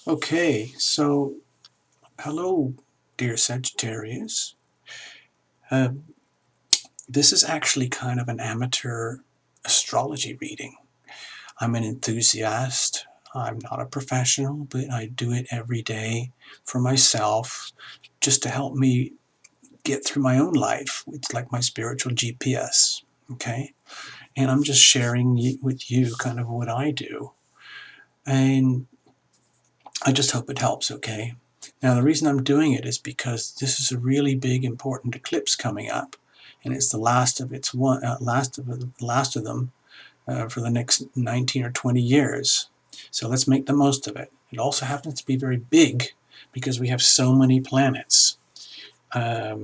Okay, so hello, dear Sagittarius. Uh, this is actually kind of an amateur astrology reading. I'm an enthusiast. I'm not a professional, but I do it every day for myself just to help me get through my own life. It's like my spiritual GPS, okay? And I'm just sharing with you kind of what I do. And I just hope it helps, okay? Now, the reason I'm doing it is because this is a really big, important eclipse coming up, and it's the last of them for the next 19 or 20 years. So let's make the most of it. It also happens to be very big because we have so many planets. Let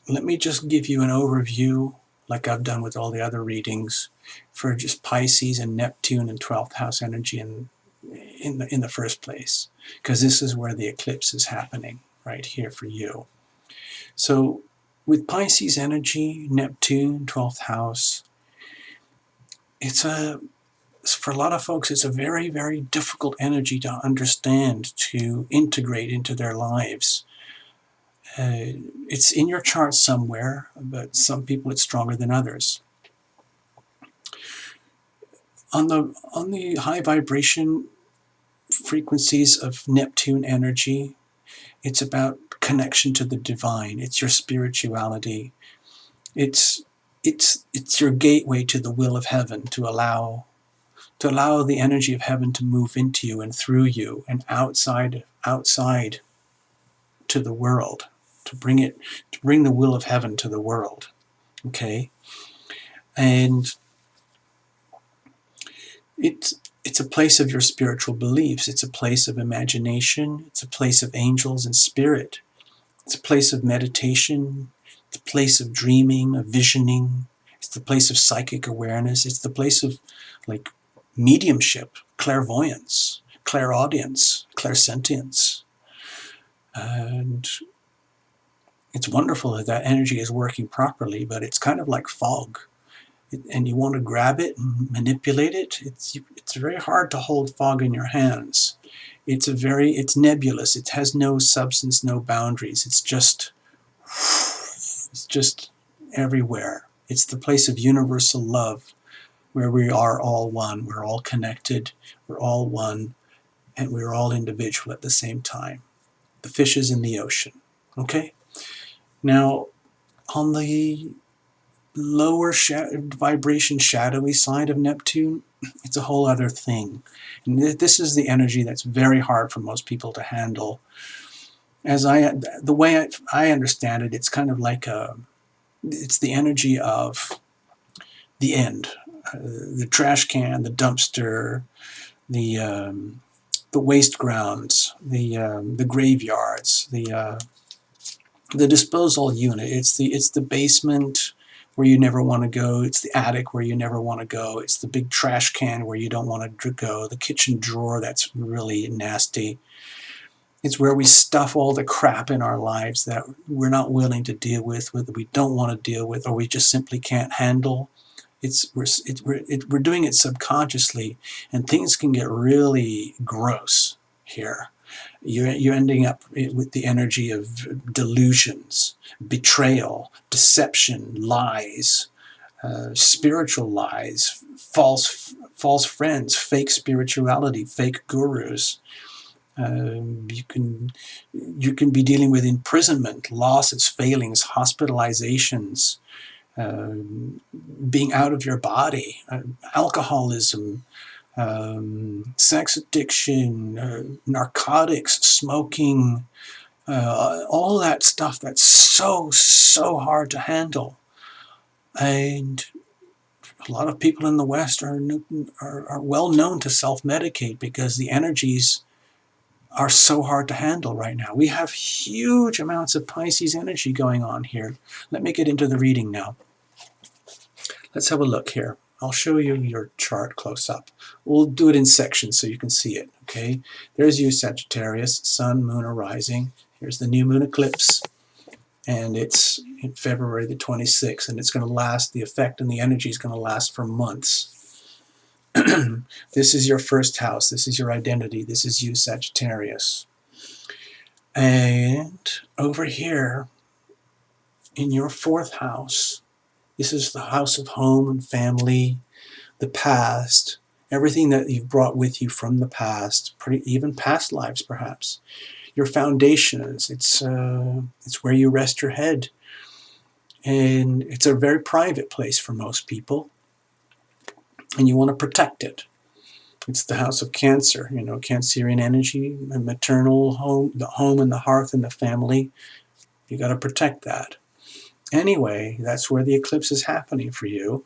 me just give you an overview, like I've done with all the other readings, for just Pisces and Neptune and 12th house energy and in the first place, because this is where the eclipse is happening right here for you. So with Pisces energy, Neptune, 12th house, for a lot of folks, it's a very, very difficult energy to understand, to integrate into their lives. It's in your chart somewhere, but some people it's stronger than others. On the high vibration frequencies of Neptune energy, it's about connection to the divine. It's your spirituality. It's your gateway to the will of heaven, to allow the energy of heaven to move into you and through you and outside to the world, to bring the will of heaven to the world. Okay? And it's a place of your spiritual beliefs. It's a place of imagination. It's a place of angels and spirit. It's a place of meditation. It's a place of dreaming, of visioning. It's the place of psychic awareness. It's the place of like mediumship, clairvoyance, clairaudience, clairsentience. And it's wonderful that that energy is working properly, but it's kind of like fog. And you want to grab it and manipulate it. It's very hard to hold fog in your hands. It's nebulous. It has no substance, no boundaries. It's just everywhere. It's the place of universal love, where we are all one. We're all connected. We're all one, and we're all individual at the same time. The fish is in the ocean. Okay? Now, on the lower vibration shadowy side of Neptune, it's a whole other thing. And this is the energy that's very hard for most people to handle. The way I understand it, it's kind of like it's the energy of the end, the trash can, the dumpster, the waste grounds, the graveyards, the disposal unit. It's the basement where you never want to go. It's the attic where you never want to go. It's the big trash can where you don't want to go. The kitchen drawer that's really nasty. It's where we stuff all the crap in our lives that we're not willing to deal with, that we don't want to deal with, or we just simply can't handle. We're doing it subconsciously, and things can get really gross here. You're ending up with the energy of delusions, betrayal, deception, lies, spiritual lies, false friends, fake spirituality, fake gurus. You can be dealing with imprisonment, losses, failings, hospitalizations, being out of your body, alcoholism, sex addiction, narcotics, smoking, all that stuff that's so hard to handle. And a lot of people in the West are well known to self-medicate because the energies are so hard to handle right now. We have huge amounts of Pisces energy going on here. Let me get into the reading now. Let's have a look here. I'll show you your chart close up. We'll do it in sections so you can see it, okay? There's you, Sagittarius, Sun, Moon are rising. Here's the new moon eclipse, and it's in February the 26th, and it's going to last, the effect and the energy is going to last for months. This is your first house. This is your identity. This is you, Sagittarius. And over here in your fourth house, this is the house of home and family, the past, everything that you've brought with you from the past, even past lives perhaps. Your foundations, it's where you rest your head. And it's a very private place for most people. And you want to protect it. It's the house of Cancer, Cancerian energy, a maternal home, the home and the hearth and the family. You got to protect that. Anyway, that's where the eclipse is happening for you.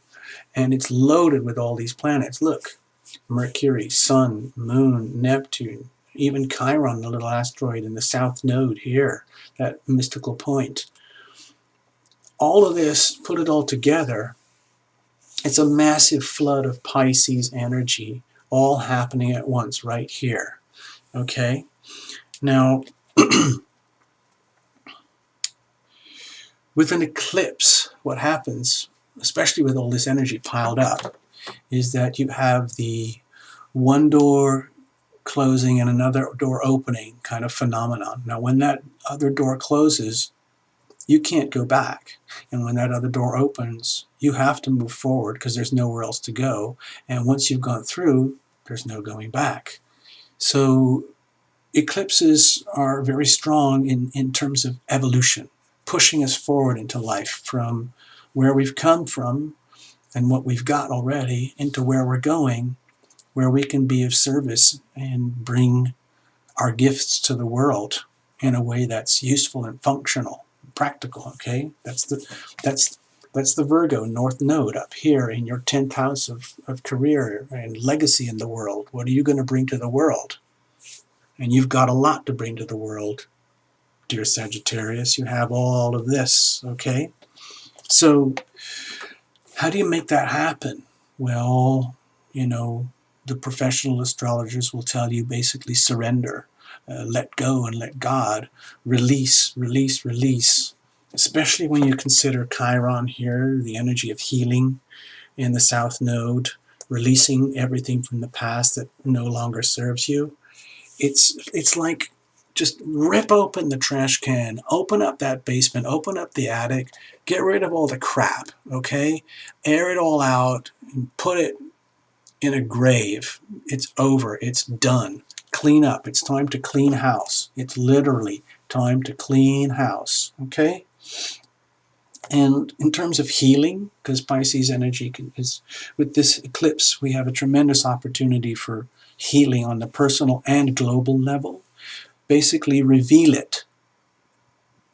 And it's loaded with all these planets. Look, Mercury, Sun, Moon, Neptune, even Chiron, the little asteroid in the south node here, that mystical point. All of this, put it all together, it's a massive flood of Pisces energy, all happening at once right here. Okay? Now, with an eclipse, what happens, especially with all this energy piled up, is that you have the one door closing and another door opening kind of phenomenon. Now, when that other door closes, you can't go back. And when that other door opens, you have to move forward because there's nowhere else to go. And once you've gone through, there's no going back. So eclipses are very strong in terms of evolution, pushing us forward into life from where we've come from and what we've got already into where we're going, where we can be of service and bring our gifts to the world in a way that's useful and functional, practical. Okay, that's the Virgo North Node up here in your 10th house of career and legacy in the world. What are you going to bring to the world? And you've got a lot to bring to the world, dear Sagittarius. You have all of this. Okay, so how do you make that happen? Well, the professional astrologers will tell you basically surrender, let go and let God, release, release, release. Especially when you consider Chiron here, the energy of healing in the South Node, releasing everything from the past that no longer serves you. It's like just rip open the trash can, open up that basement, open up the attic, get rid of all the crap, okay? Air it all out and put it in a grave. It's over. It's done. Clean up. It's time to clean house. It's literally time to clean house, okay? And in terms of healing, because Pisces energy is, with this eclipse, we have a tremendous opportunity for healing on the personal and global level. Basically, reveal it.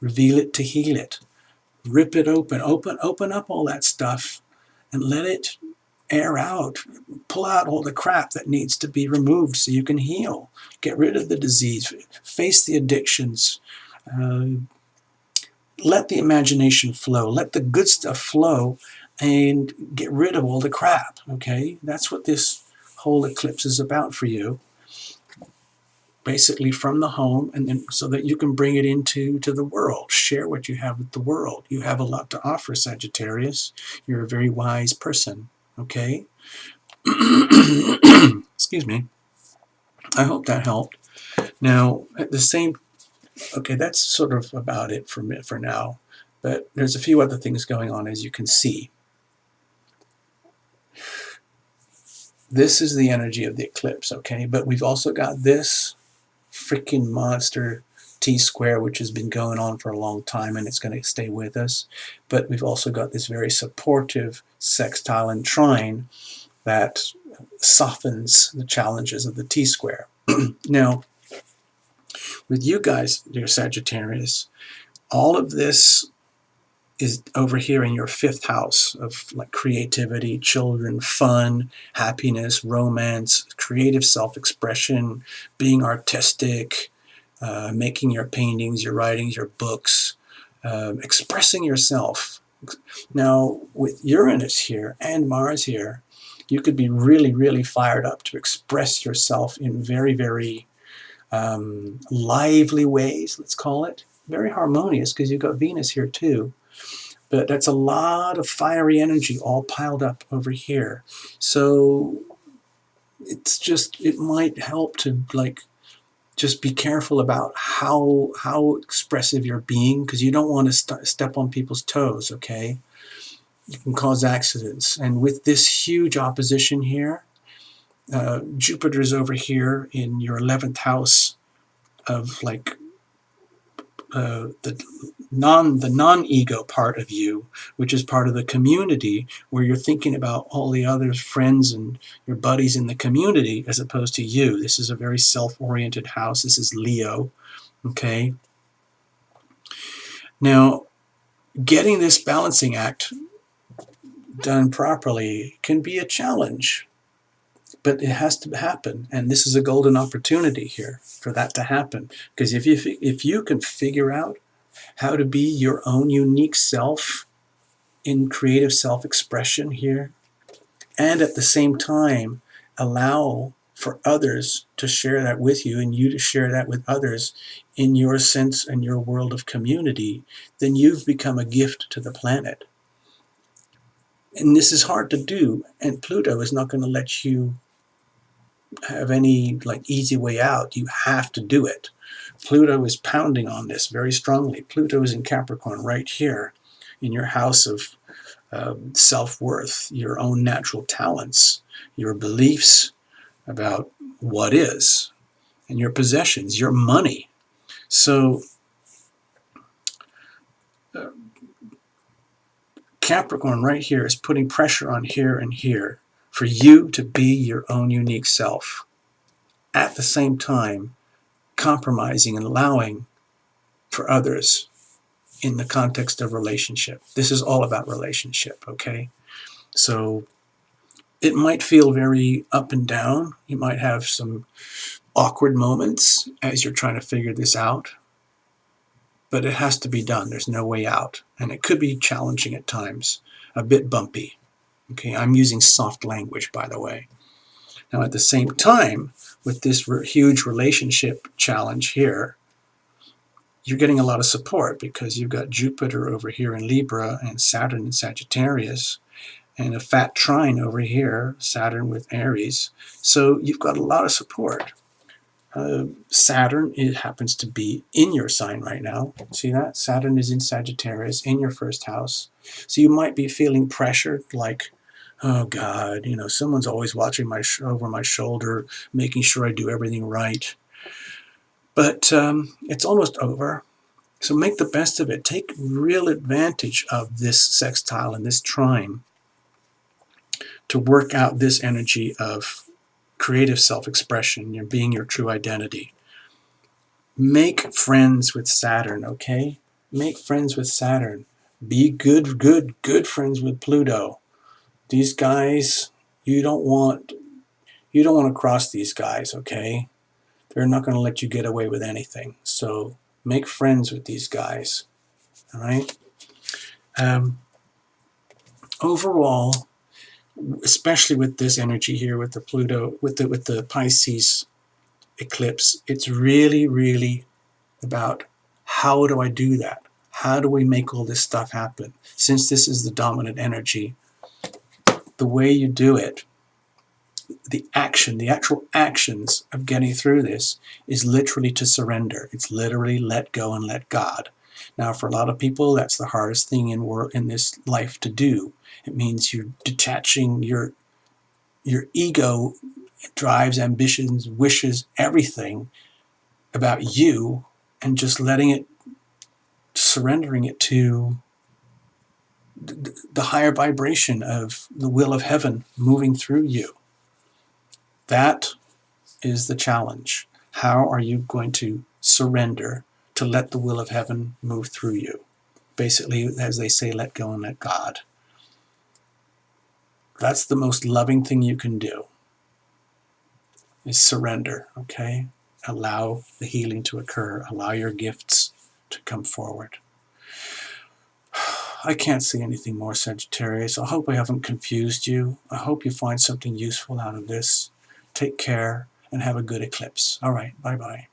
Reveal it to heal it. Rip it open. Open up all that stuff and let it air out. Pull out all the crap that needs to be removed so you can heal. Get rid of the disease. Face the addictions. Let the imagination flow. Let the good stuff flow and get rid of all the crap, okay? That's what this whole eclipse is about for you. Basically from the home, and then so that you can bring it into the world. Share what you have with the world. You have a lot to offer, Sagittarius. You're a very wise person, okay? Excuse me. I hope that helped. Now, at the same okay, that's sort of about it for me for now, but there's a few other things going on, as you can see. This is the energy of the eclipse, okay? But we've also got this freaking monster T-square, which has been going on for a long time, and it's going to stay with us. But we've also got this very supportive sextile and trine that softens the challenges of the T-square. Now, with you guys, dear Sagittarius, all of this is over here in your 5th house of like creativity, children, fun, happiness, romance, creative self-expression, being artistic, making your paintings, your writings, your books, expressing yourself. Now, with Uranus here and Mars here, you could be really, really fired up to express yourself in very, very lively ways, let's call it. Very harmonious, because you've got Venus here too. But that's a lot of fiery energy all piled up over here. So it's just, it might help to like just be careful about how expressive you're being, because you don't want to step on people's toes, okay? You can cause accidents. And with this huge opposition here, Jupiter's over here in your 11th house of like the non-ego part of you, which is part of the community, where you're thinking about all the other friends and your buddies in the community as opposed to you. This is a very self-oriented house. This is Leo, okay? Now, getting this balancing act done properly can be a challenge, but it has to happen, and this is a golden opportunity here for that to happen. Because if you can figure out how to be your own unique self in creative self-expression here, and at the same time allow for others to share that with you and you to share that with others in your sense and your world of community, then you've become a gift to the planet. And this is hard to do, and Pluto is not going to let you have any like easy way out. You have to do it. Pluto is pounding on this very strongly. Pluto is in Capricorn right here in your house of self-worth, your own natural talents, your beliefs about what is, and your possessions, your money. So Capricorn right here is putting pressure on here and here for you to be your own unique self. At the same time, compromising and allowing for others in the context of relationship. This is all about relationship, okay? So it might feel very up and down. You might have some awkward moments as you're trying to figure this out, but it has to be done. There's no way out. And it could be challenging at times, a bit bumpy. Okay, I'm using soft language, by the way. Now, at the same time, with this huge relationship challenge here, you're getting a lot of support because you've got Jupiter over here in Libra and Saturn in Sagittarius and a fat trine over here, Saturn with Aries. So you've got a lot of support. Saturn, it happens to be in your sign right now. See that? Saturn is in Sagittarius in your first house. So you might be feeling pressured, like, oh God, you know, someone's always watching over my shoulder, making sure I do everything right. But it's almost over. So make the best of it. Take real advantage of this sextile and this trine to work out this energy of creative self-expression, you're being your true identity. Make friends with Saturn, okay? Make friends with Saturn. Be good friends with Pluto. These guys, you don't want to cross these guys, okay? They're not going to let you get away with anything. So make friends with these guys, all right? Overall, especially with this energy here, with the Pluto, with the Pisces eclipse, it's really, really about how do I do that? How do we make all this stuff happen? Since this is the dominant energy, the way you do it, the actual actions of getting through this is literally to surrender. It's literally let go and let God. Now, for a lot of people, that's the hardest thing in this life to do. It means you're detaching your ego, drives, ambitions, wishes, everything about you, and just letting it, surrendering it to the higher vibration of the will of heaven moving through you. That is the challenge. How are you going to surrender to let the will of heaven move through you? Basically, as they say, let go and let God. That's the most loving thing you can do, is surrender, okay? Allow the healing to occur. Allow your gifts to come forward. I can't see anything more, Sagittarius. I hope I haven't confused you. I hope you find something useful out of this. Take care and have a good eclipse. All right, bye-bye.